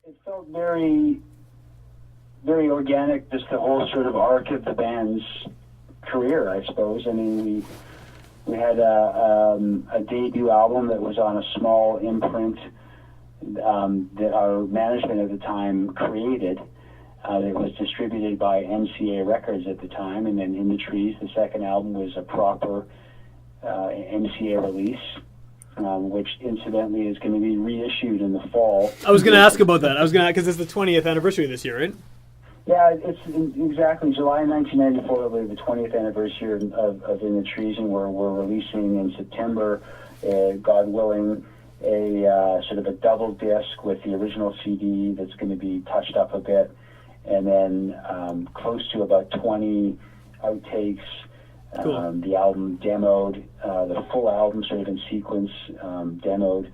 It felt very, very organic, just the whole sort of arc of the band's career, I suppose. I mean, we had a debut album that was on a small imprint that our management at the time created. It was distributed by MCA Records at the time, and then In the Trees, the second album, was a proper MCA release, which incidentally is going to be reissued in the fall. I was going to ask about that. Because it's the 20th anniversary this year, right? Yeah, it's exactly July 1994 will be the 20th anniversary of In the Trees, and we're releasing in September, God willing, a sort of a double disc with the original CD that's going to be touched up a bit, and then close to about 20 outtakes. Cool. The album demoed, the full album sort of in sequence, demoed,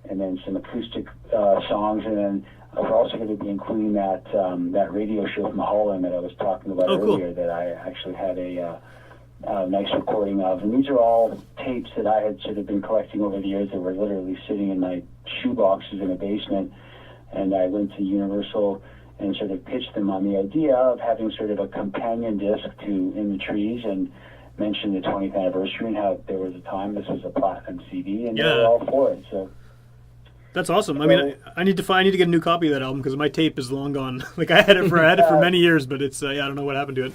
and then some acoustic songs, and then we're also going to be including that radio show from Holland that I was talking about earlier, that I actually had a nice recording of. And these are all tapes that I had sort of been collecting over the years that were literally sitting in my shoeboxes in a basement. And I went to Universal and sort of pitched them on the idea of having sort of a companion disc to In the Trees, and mentioned the 20th anniversary and how there was a time this was a platinum CD, and they were all for it. So that's awesome. I mean, I need to get a new copy of that album because my tape is long gone. Like I had it for many years, but it's I don't know what happened to it.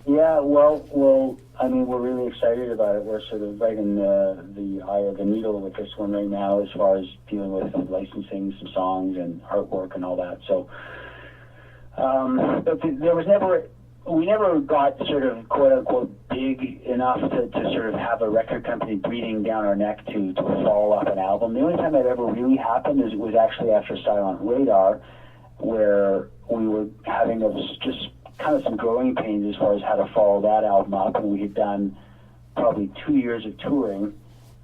Yeah, well, I mean, we're really excited about it. We're sort of right in the eye of the needle with this one right now, as far as dealing with licensing some songs and artwork and all that. So, but we never got sort of quote unquote big enough to sort of have a record company breathing down our neck to follow up an album. The only time that ever really happened was actually after Silent Radar, where we were having just kind of some growing pains as far as how to follow that album up, and we had done probably 2 years of touring,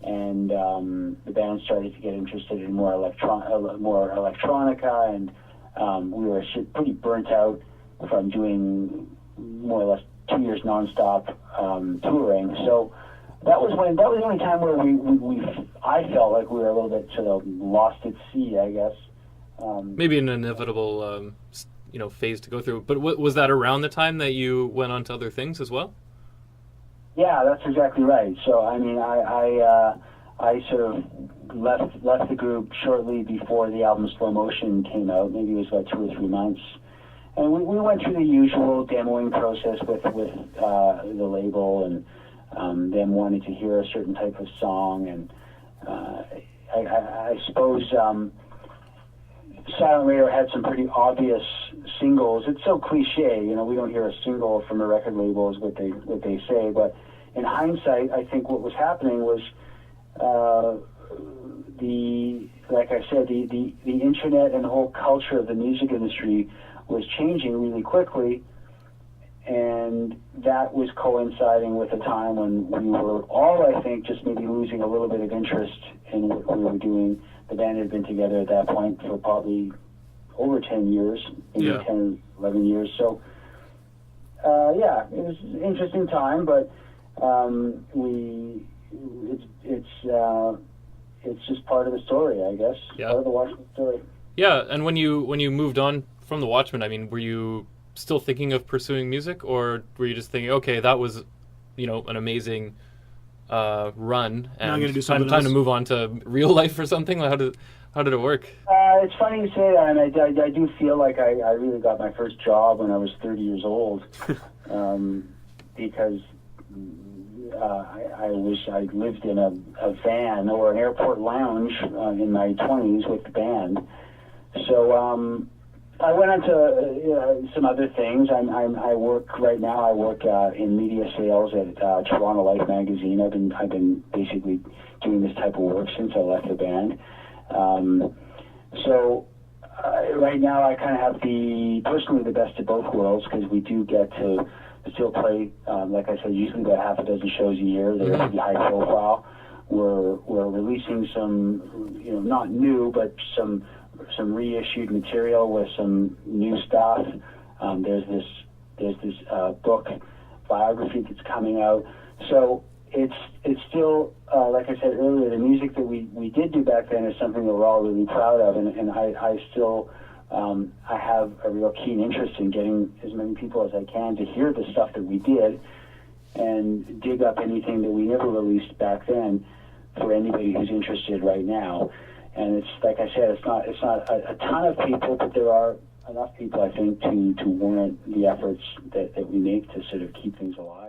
and the band started to get interested in more electronica, and we were pretty burnt out from doing more or less 2 years nonstop touring. So that was the only time where I felt like we were a little bit sort of lost at sea, I guess. Maybe an inevitable phase to go through. But was that around the time that you went on to other things as well? Yeah, that's exactly right. So I mean, I sort of left the group shortly before the album Slow Motion came out. Maybe it was about 2 or 3 months. And we went through the usual demoing process with the label, and them wanting to hear a certain type of song. And I suppose Silent Radar had some pretty obvious singles. It's so cliche, we don't hear a single from a record label is what they say. But in hindsight, I think what was happening was like I said, the internet and the whole culture of the music industry was changing really quickly, and that was coinciding with a time when we were all, I think, just maybe losing a little bit of interest in what we were doing. The band had been together at that point for probably over 10 years, maybe 10, 11 years. So, it was an interesting time, but it's just part of the story, I guess. Yeah. Part of the Watchmen story. Yeah, and when you moved on from the Watchmen, I mean, were you still thinking of pursuing music, or were you just thinking, okay, that was, an amazing run, and now I'm gonna do time to move on to real life or something? How did it work? It's funny you say that, and I do feel like I really got my first job when I was 30 years old, because I wish I lived in a van or an airport lounge in my 20s with the band. So I went on to some other things. I work right now. I work in media sales at Toronto Life magazine. I've been basically doing this type of work since I left the band. So right now I kind of have personally the best of both worlds, because we do get to still play, like I said, usually about half a dozen shows a year. They're pretty high profile. We're releasing some, not new, but some reissued material with some new stuff. There's this book biography that's coming out. So it's still, like I said earlier, the music that we did do back then is something that we're all really proud of, and I still I have a real keen interest in getting as many people as I can to hear the stuff that we did and dig up anything that we never released back then for anybody who's interested right now. And it's like I said, it's not a ton of people, but there are enough people, I think, to warrant the efforts that we make to sort of keep things alive.